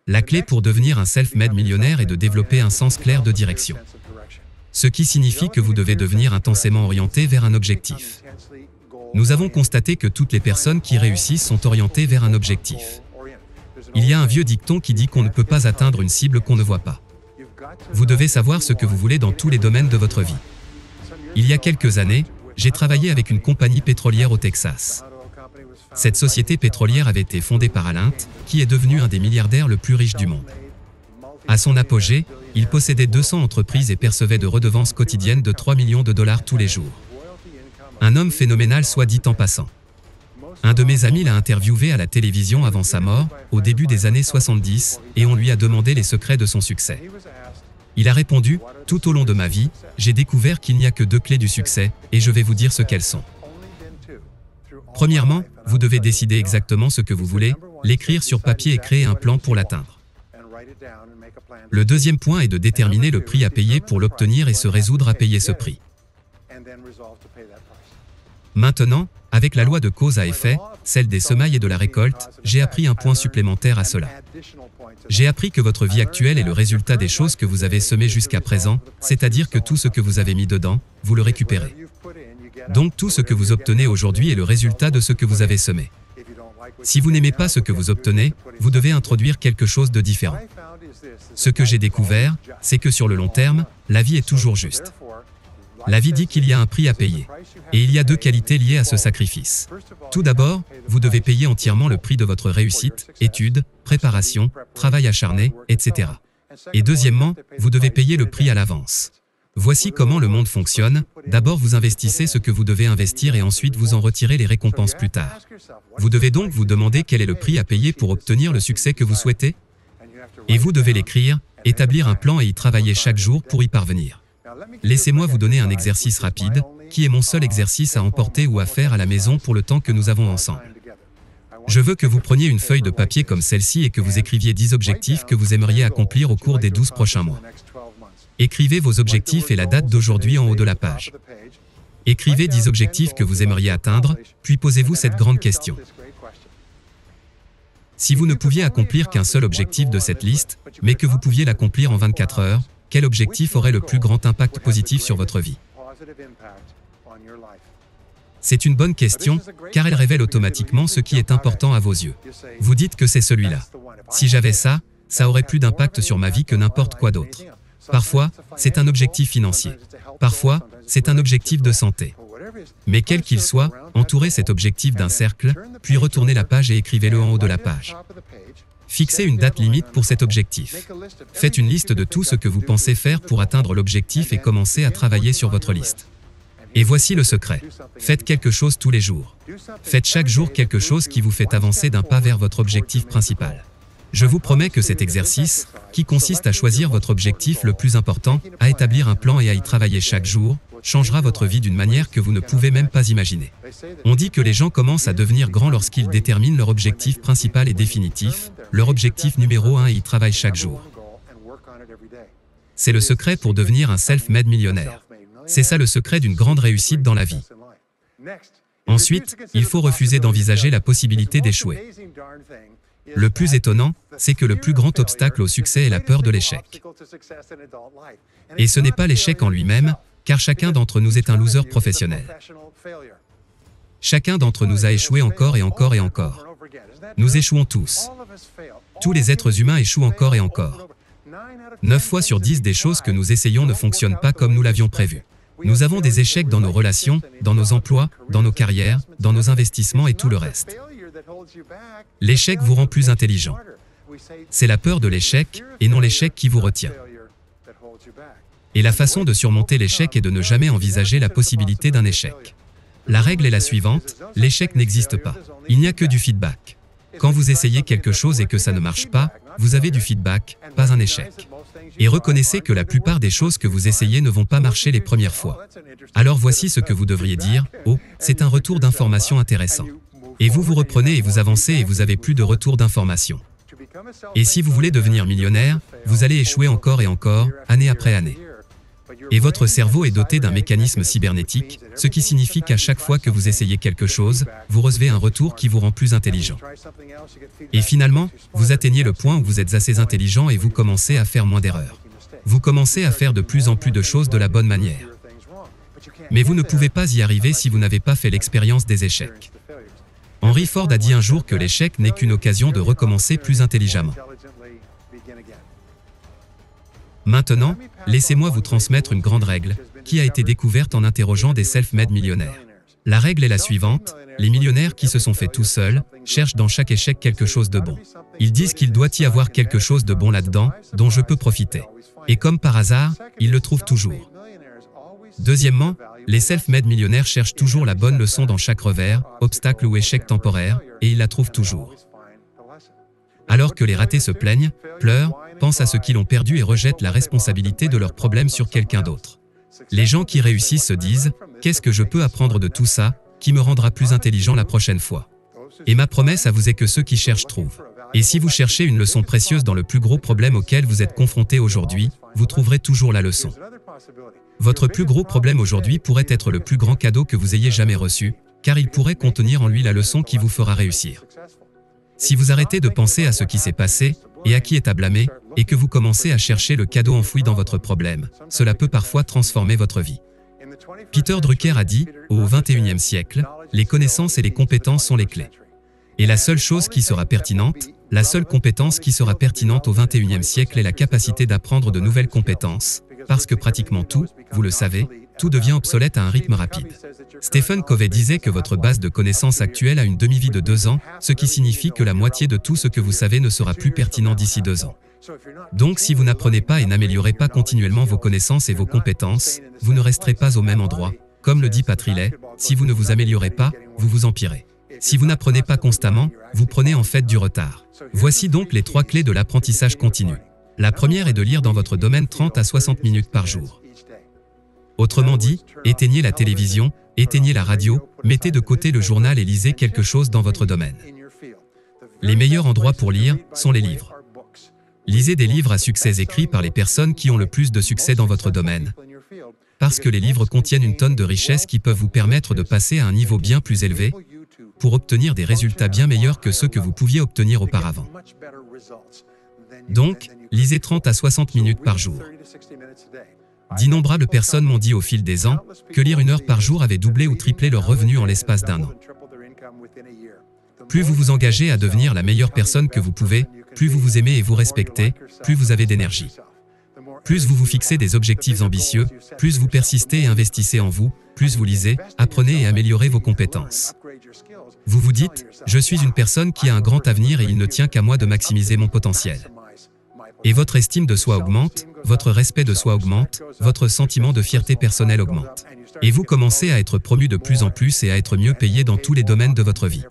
La clé pour devenir un self-made millionnaire est de développer un sens clair de direction. Ce qui signifie que vous devez devenir intensément orienté vers un objectif. Nous avons constaté que toutes les personnes qui réussissent sont orientées vers un objectif. Il y a un vieux dicton qui dit qu'on ne peut pas atteindre une cible qu'on ne voit pas. Vous devez savoir ce que vous voulez dans tous les domaines de votre vie. Il y a quelques années, j'ai travaillé avec une compagnie pétrolière au Texas. Cette société pétrolière avait été fondée par Alint, qui est devenu un des milliardaires le plus riches du monde. À son apogée, il possédait 200 entreprises et percevait de redevances quotidiennes de 3 millions de dollars tous les jours. Un homme phénoménal, soit dit en passant. Un de mes amis l'a interviewé à la télévision avant sa mort, au début des années 70, et on lui a demandé les secrets de son succès. Il a répondu, « Tout au long de ma vie, j'ai découvert qu'il n'y a que 2 clés du succès, et je vais vous dire ce qu'elles sont. Premièrement, vous devez décider exactement ce que vous voulez, l'écrire sur papier et créer un plan pour l'atteindre. Le deuxième point est de déterminer le prix à payer pour l'obtenir et se résoudre à payer ce prix. Maintenant, avec la loi de cause à effet, celle des semailles et de la récolte, j'ai appris un point supplémentaire à cela. J'ai appris que votre vie actuelle est le résultat des choses que vous avez semées jusqu'à présent, c'est-à-dire que tout ce que vous avez mis dedans, vous le récupérez. Donc tout ce que vous obtenez aujourd'hui est le résultat de ce que vous avez semé. Si vous n'aimez pas ce que vous obtenez, vous devez introduire quelque chose de différent. Ce que j'ai découvert, c'est que sur le long terme, la vie est toujours juste. La vie dit qu'il y a un prix à payer. Et il y a 2 qualités liées à ce sacrifice. Tout d'abord, vous devez payer entièrement le prix de votre réussite, études, préparation, travail acharné, etc. Et deuxièmement, vous devez payer le prix à l'avance. Voici comment le monde fonctionne. D'abord, vous investissez ce que vous devez investir et ensuite vous en retirez les récompenses plus tard. Vous devez donc vous demander quel est le prix à payer pour obtenir le succès que vous souhaitez. Et vous devez l'écrire, établir un plan et y travailler chaque jour pour y parvenir. Laissez-moi vous donner un exercice rapide, qui est mon seul exercice à emporter ou à faire à la maison pour le temps que nous avons ensemble. Je veux que vous preniez une feuille de papier comme celle-ci et que vous écriviez 10 objectifs que vous aimeriez accomplir au cours des 12 prochains mois. Écrivez vos objectifs et la date d'aujourd'hui en haut de la page. Écrivez 10 objectifs que vous aimeriez atteindre, puis posez-vous cette grande question. Si vous ne pouviez accomplir qu'un seul objectif de cette liste, mais que vous pouviez l'accomplir en 24 heures, quel objectif aurait le plus grand impact positif sur votre vie? C'est une bonne question, car elle révèle automatiquement ce qui est important à vos yeux. Vous dites que c'est celui-là. Si j'avais ça, ça aurait plus d'impact sur ma vie que n'importe quoi d'autre. Parfois, c'est un objectif financier. Parfois, c'est un objectif de santé. Mais quel qu'il soit, entourez cet objectif d'un cercle, puis retournez la page et écrivez-le en haut de la page. Fixez une date limite pour cet objectif. Faites une liste de tout ce que vous pensez faire pour atteindre l'objectif et commencez à travailler sur votre liste. Et voici le secret. Faites quelque chose tous les jours. Faites chaque jour quelque chose qui vous fait avancer d'un pas vers votre objectif principal. Je vous promets que cet exercice, qui consiste à choisir votre objectif le plus important, à établir un plan et à y travailler chaque jour, changera votre vie d'une manière que vous ne pouvez même pas imaginer. On dit que les gens commencent à devenir grands lorsqu'ils déterminent leur objectif principal et définitif, leur objectif numéro 1 et y travaillent chaque jour. C'est le secret pour devenir un self-made millionnaire. C'est ça le secret d'une grande réussite dans la vie. Ensuite, il faut refuser d'envisager la possibilité d'échouer. Le plus étonnant, c'est que le plus grand obstacle au succès est la peur de l'échec. Et ce n'est pas l'échec en lui-même, car chacun d'entre nous est un loser professionnel. Chacun d'entre nous a échoué encore et encore et encore. Nous échouons tous. Tous les êtres humains échouent encore et encore. 9 fois sur 10 des choses que nous essayons ne fonctionnent pas comme nous l'avions prévu. Nous avons des échecs dans nos relations, dans nos emplois, dans nos carrières, dans nos investissements et tout le reste. L'échec vous rend plus intelligent. C'est la peur de l'échec, et non l'échec qui vous retient. Et la façon de surmonter l'échec est de ne jamais envisager la possibilité d'un échec. La règle est la suivante, l'échec n'existe pas. Il n'y a que du feedback. Quand vous essayez quelque chose et que ça ne marche pas, vous avez du feedback, pas un échec. Et reconnaissez que la plupart des choses que vous essayez ne vont pas marcher les premières fois. Alors voici ce que vous devriez dire, « Oh, c'est un retour d'information intéressant. » Et vous vous reprenez et vous avancez et vous avez plus de retour d'information. Et si vous voulez devenir millionnaire, vous allez échouer encore et encore, année après année. Et votre cerveau est doté d'un mécanisme cybernétique, ce qui signifie qu'à chaque fois que vous essayez quelque chose, vous recevez un retour qui vous rend plus intelligent. Et finalement, vous atteignez le point où vous êtes assez intelligent et vous commencez à faire moins d'erreurs. Vous commencez à faire de plus en plus de choses de la bonne manière. Mais vous ne pouvez pas y arriver si vous n'avez pas fait l'expérience des échecs. Henry Ford a dit un jour que l'échec n'est qu'une occasion de recommencer plus intelligemment. Maintenant, laissez-moi vous transmettre une grande règle, qui a été découverte en interrogeant des self-made millionnaires. La règle est la suivante, les millionnaires qui se sont faits tout seuls, cherchent dans chaque échec quelque chose de bon. Ils disent qu'il doit y avoir quelque chose de bon là-dedans, dont je peux profiter. Et comme par hasard, ils le trouvent toujours. Deuxièmement, les self-made millionnaires cherchent toujours la bonne leçon dans chaque revers, obstacle ou échec temporaire, et ils la trouvent toujours. Alors que les ratés se plaignent, pleurent, pensent à ce qu'ils ont perdu et rejettent la responsabilité de leurs problèmes sur quelqu'un d'autre. Les gens qui réussissent se disent « Qu'est-ce que je peux apprendre de tout ça, qui me rendra plus intelligent la prochaine fois ?» Et ma promesse à vous est que ceux qui cherchent trouvent. Et si vous cherchez une leçon précieuse dans le plus gros problème auquel vous êtes confronté aujourd'hui, vous trouverez toujours la leçon. Votre plus gros problème aujourd'hui pourrait être le plus grand cadeau que vous ayez jamais reçu, car il pourrait contenir en lui la leçon qui vous fera réussir. Si vous arrêtez de penser à ce qui s'est passé, et à qui est à blâmer, et que vous commencez à chercher le cadeau enfoui dans votre problème, cela peut parfois transformer votre vie. Peter Drucker a dit, au XXIe siècle, les connaissances et les compétences sont les clés. Et la seule chose qui sera pertinente, la seule compétence qui sera pertinente au XXIe siècle est la capacité d'apprendre de nouvelles compétences, parce que pratiquement tout, vous le savez, tout devient obsolète à un rythme rapide. Stephen Covey disait que votre base de connaissances actuelle a une demi-vie de 2 ans, ce qui signifie que la moitié de tout ce que vous savez ne sera plus pertinent d'ici 2 ans. Donc si vous n'apprenez pas et n'améliorez pas continuellement vos connaissances et vos compétences, vous ne resterez pas au même endroit. Comme le dit Pat Riley, si vous ne vous améliorez pas, vous vous empirez. Si vous n'apprenez pas constamment, vous prenez en fait du retard. Voici donc les 3 clés de l'apprentissage continu. La première est de lire dans votre domaine 30 à 60 minutes par jour. Autrement dit, éteignez la télévision, éteignez la radio, mettez de côté le journal et lisez quelque chose dans votre domaine. Les meilleurs endroits pour lire sont les livres. Lisez des livres à succès écrits par les personnes qui ont le plus de succès dans votre domaine. Parce que les livres contiennent une tonne de richesses qui peuvent vous permettre de passer à un niveau bien plus élevé, pour obtenir des résultats bien meilleurs que ceux que vous pouviez obtenir auparavant. Donc, lisez 30 à 60 minutes par jour. D'innombrables personnes m'ont dit au fil des ans que lire 1 heure par jour avait doublé ou triplé leurs revenus en l'espace d'1 an. Plus vous vous engagez à devenir la meilleure personne que vous pouvez, plus vous vous aimez et vous respectez, plus vous avez d'énergie. Plus vous vous fixez des objectifs ambitieux, plus vous persistez et investissez en vous, plus vous lisez, apprenez et améliorez vos compétences. Vous vous dites, je suis une personne qui a un grand avenir et il ne tient qu'à moi de maximiser mon potentiel. Et votre estime de soi augmente, votre respect de soi augmente, votre sentiment de fierté personnelle augmente. Et vous commencez à être promu de plus en plus et à être mieux payé dans tous les domaines de votre vie.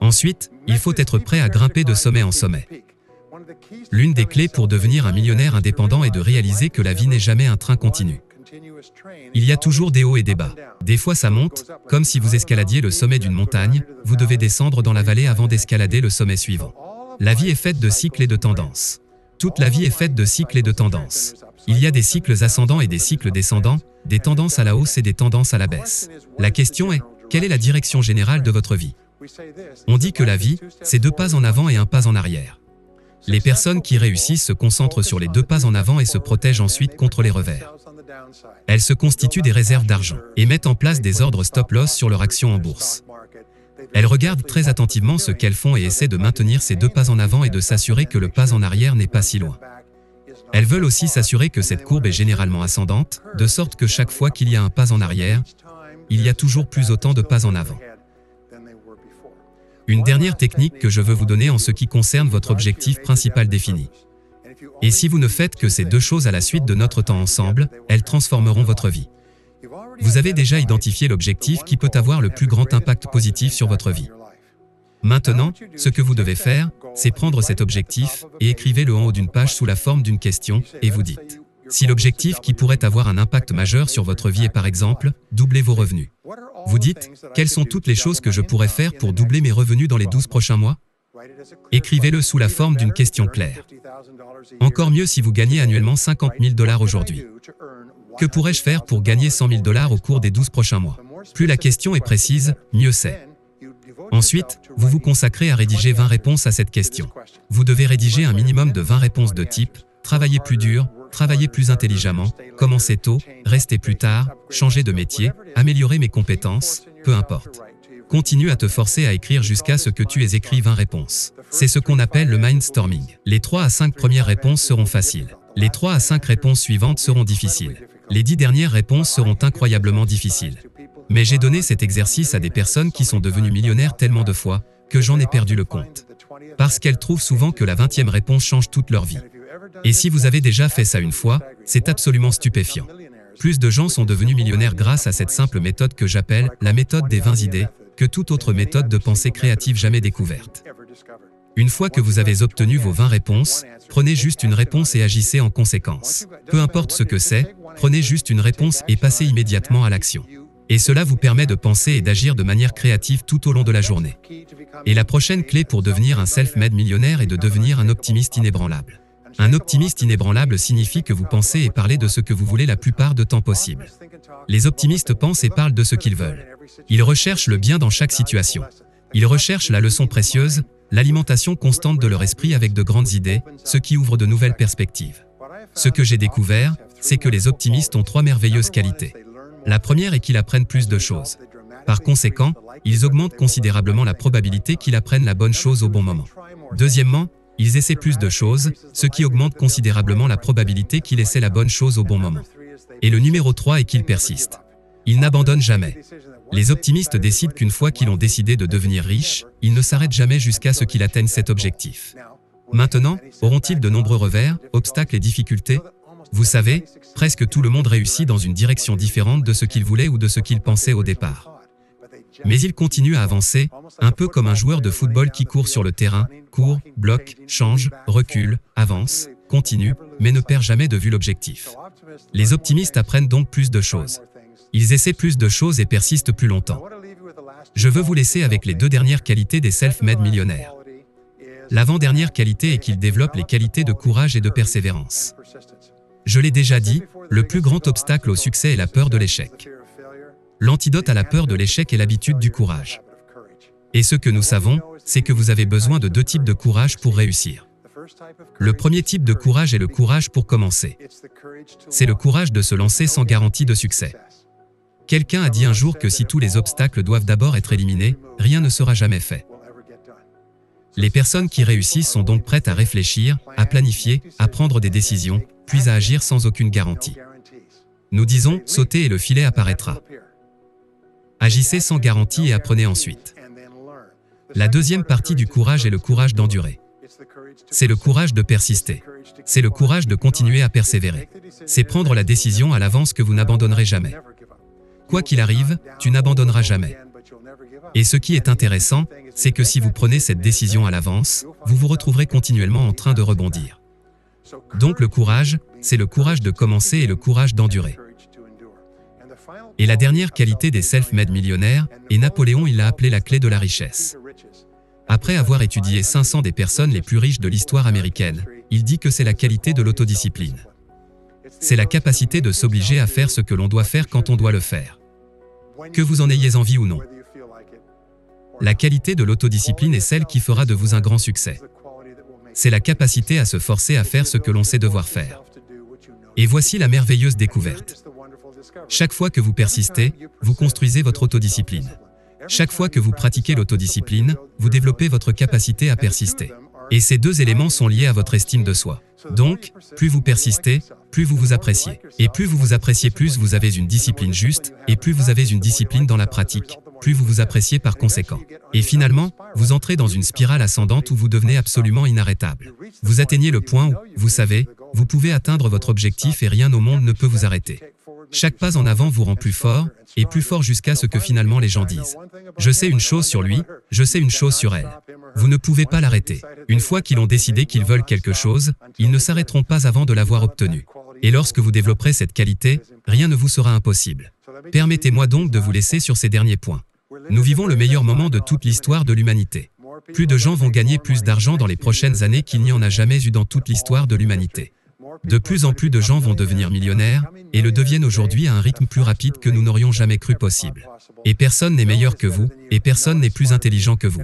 Ensuite, il faut être prêt à grimper de sommet en sommet. L'une des clés pour devenir un millionnaire indépendant est de réaliser que la vie n'est jamais un train continu. Il y a toujours des hauts et des bas. Des fois ça monte, comme si vous escaladiez le sommet d'une montagne, vous devez descendre dans la vallée avant d'escalader le sommet suivant. La vie est faite de cycles et de tendances. Toute la vie est faite de cycles et de tendances. Il y a des cycles ascendants et des cycles descendants, des tendances à la hausse et des tendances à la baisse. La question est, quelle est la direction générale de votre vie? On dit que la vie, c'est 2 pas en avant et 1 pas en arrière. Les personnes qui réussissent se concentrent sur les 2 pas en avant et se protègent ensuite contre les revers. Elles se constituent des réserves d'argent et mettent en place des ordres stop-loss sur leurs actions en bourse. Elles regardent très attentivement ce qu'elles font et essaient de maintenir ces 2 pas en avant et de s'assurer que le pas en arrière n'est pas si loin. Elles veulent aussi s'assurer que cette courbe est généralement ascendante, de sorte que chaque fois qu'il y a un pas en arrière, il y a toujours plus autant de pas en avant. Une dernière technique que je veux vous donner en ce qui concerne votre objectif principal défini. Et si vous ne faites que ces 2 choses à la suite de notre temps ensemble, elles transformeront votre vie. Vous avez déjà identifié l'objectif qui peut avoir le plus grand impact positif sur votre vie. Maintenant, ce que vous devez faire, c'est prendre cet objectif et écrivez-le en haut d'une page sous la forme d'une question et vous dites. Si l'objectif qui pourrait avoir un impact majeur sur votre vie est par exemple, doubler vos revenus. Vous dites, quelles sont toutes les choses que je pourrais faire pour doubler mes revenus dans les 12 prochains mois? Écrivez-le sous la forme d'une question claire. Encore mieux si vous gagnez annuellement $50 000 aujourd'hui. Que pourrais-je faire pour gagner 100 000 $ au cours des 12 prochains mois? Plus la question est précise, mieux c'est. Ensuite, vous vous consacrez à rédiger 20 réponses à cette question. Vous devez rédiger un minimum de 20 réponses de type « Travailler plus dur »,« Travailler plus intelligemment »,« Commencer tôt »,« Rester plus tard »,« Changer de métier »,« Améliorer mes compétences », peu importe. Continue à te forcer à écrire jusqu'à ce que tu aies écrit 20 réponses. C'est ce qu'on appelle le mindstorming. Les 3 à 5 premières réponses seront faciles. Les 3 à 5 réponses suivantes seront difficiles. Les 10 dernières réponses seront incroyablement difficiles. Mais j'ai donné cet exercice à des personnes qui sont devenues millionnaires tellement de fois que j'en ai perdu le compte. Parce qu'elles trouvent souvent que la 20e réponse change toute leur vie. Et si vous avez déjà fait ça une fois, c'est absolument stupéfiant. Plus de gens sont devenus millionnaires grâce à cette simple méthode que j'appelle la méthode des 20 idées, que toute autre méthode de pensée créative jamais découverte. Une fois que vous avez obtenu vos 20 réponses, prenez juste une réponse et agissez en conséquence. Peu importe ce que c'est, prenez juste une réponse et passez immédiatement à l'action. Et cela vous permet de penser et d'agir de manière créative tout au long de la journée. Et la prochaine clé pour devenir un self-made millionnaire est de devenir un optimiste inébranlable. Un optimiste inébranlable signifie que vous pensez et parlez de ce que vous voulez la plupart du temps possible. Les optimistes pensent et parlent de ce qu'ils veulent. Ils recherchent le bien dans chaque situation. Ils recherchent la leçon précieuse, l'alimentation constante de leur esprit avec de grandes idées, ce qui ouvre de nouvelles perspectives. Ce que j'ai découvert, c'est que les optimistes ont 3 merveilleuses qualités. La première est qu'ils apprennent plus de choses. Par conséquent, ils augmentent considérablement la probabilité qu'ils apprennent la bonne chose au bon moment. Deuxièmement, ils essaient plus de choses, ce qui augmente considérablement la probabilité qu'ils essaient la bonne chose au bon moment. Et le numéro 3 est qu'ils persistent. Ils n'abandonnent jamais. Les optimistes décident qu'une fois qu'ils ont décidé de devenir riches, ils ne s'arrêtent jamais jusqu'à ce qu'ils atteignent cet objectif. Maintenant, auront-ils de nombreux revers, obstacles et difficultés? Vous savez, presque tout le monde réussit dans une direction différente de ce qu'il voulait ou de ce qu'il pensait au départ. Mais il continue à avancer, un peu comme un joueur de football qui court sur le terrain, court, bloque, change, recule, avance, continue, mais ne perd jamais de vue l'objectif. Les optimistes apprennent donc plus de choses. Ils essaient plus de choses et persistent plus longtemps. Je veux vous laisser avec les 2 dernières qualités des self-made millionnaires. L'avant-dernière qualité est qu'ils développent les qualités de courage et de persévérance. Je l'ai déjà dit, le plus grand obstacle au succès est la peur de l'échec. L'antidote à la peur de l'échec est l'habitude du courage. Et ce que nous savons, c'est que vous avez besoin de 2 types de courage pour réussir. Le premier type de courage est le courage pour commencer. C'est le courage de se lancer sans garantie de succès. Quelqu'un a dit un jour que si tous les obstacles doivent d'abord être éliminés, rien ne sera jamais fait. Les personnes qui réussissent sont donc prêtes à réfléchir, à planifier, à prendre des décisions, puis à agir sans aucune garantie. Nous disons, sautez et le filet apparaîtra. Agissez sans garantie et apprenez ensuite. La deuxième partie du courage est le courage d'endurer. C'est le courage de persister. C'est le courage de continuer à persévérer. C'est prendre la décision à l'avance que vous n'abandonnerez jamais. Quoi qu'il arrive, tu n'abandonneras jamais. Et ce qui est intéressant, c'est que si vous prenez cette décision à l'avance, vous vous retrouverez continuellement en train de rebondir. Donc le courage, c'est le courage de commencer et le courage d'endurer. Et la dernière qualité des self-made millionnaires, et Napoléon il l'a appelée la clé de la richesse. Après avoir étudié 500 des personnes les plus riches de l'histoire américaine, il dit que c'est la qualité de l'autodiscipline. C'est la capacité de s'obliger à faire ce que l'on doit faire quand on doit le faire. Que vous en ayez envie ou non. La qualité de l'autodiscipline est celle qui fera de vous un grand succès. C'est la capacité à se forcer à faire ce que l'on sait devoir faire. Et voici la merveilleuse découverte. Chaque fois que vous persistez, vous construisez votre autodiscipline. Chaque fois que vous pratiquez l'autodiscipline, vous développez votre capacité à persister. Et ces 2 éléments sont liés à votre estime de soi. Donc, plus vous persistez, plus vous vous appréciez. Et plus vous vous appréciez, plus vous avez une discipline juste, et plus vous avez une discipline dans la pratique, plus vous vous appréciez par conséquent. Et finalement, vous entrez dans une spirale ascendante où vous devenez absolument inarrêtable. Vous atteignez le point où, vous savez, vous pouvez atteindre votre objectif et rien au monde ne peut vous arrêter. Chaque pas en avant vous rend plus fort, et plus fort jusqu'à ce que finalement les gens disent « Je sais une chose sur lui, je sais une chose sur elle ». Vous ne pouvez pas l'arrêter. Une fois qu'ils ont décidé qu'ils veulent quelque chose, ils ne s'arrêteront pas avant de l'avoir obtenu. Et lorsque vous développerez cette qualité, rien ne vous sera impossible. Permettez-moi donc de vous laisser sur ces derniers points. Nous vivons le meilleur moment de toute l'histoire de l'humanité. Plus de gens vont gagner plus d'argent dans les prochaines années qu'il n'y en a jamais eu dans toute l'histoire de l'humanité. De plus en plus de gens vont devenir millionnaires, et le deviennent aujourd'hui à un rythme plus rapide que nous n'aurions jamais cru possible. Et personne n'est meilleur que vous, et personne n'est plus intelligent que vous.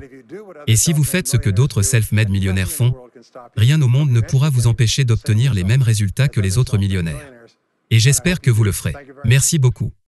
Et si vous faites ce que d'autres self-made millionnaires font, rien au monde ne pourra vous empêcher d'obtenir les mêmes résultats que les autres millionnaires. Et j'espère que vous le ferez. Merci beaucoup.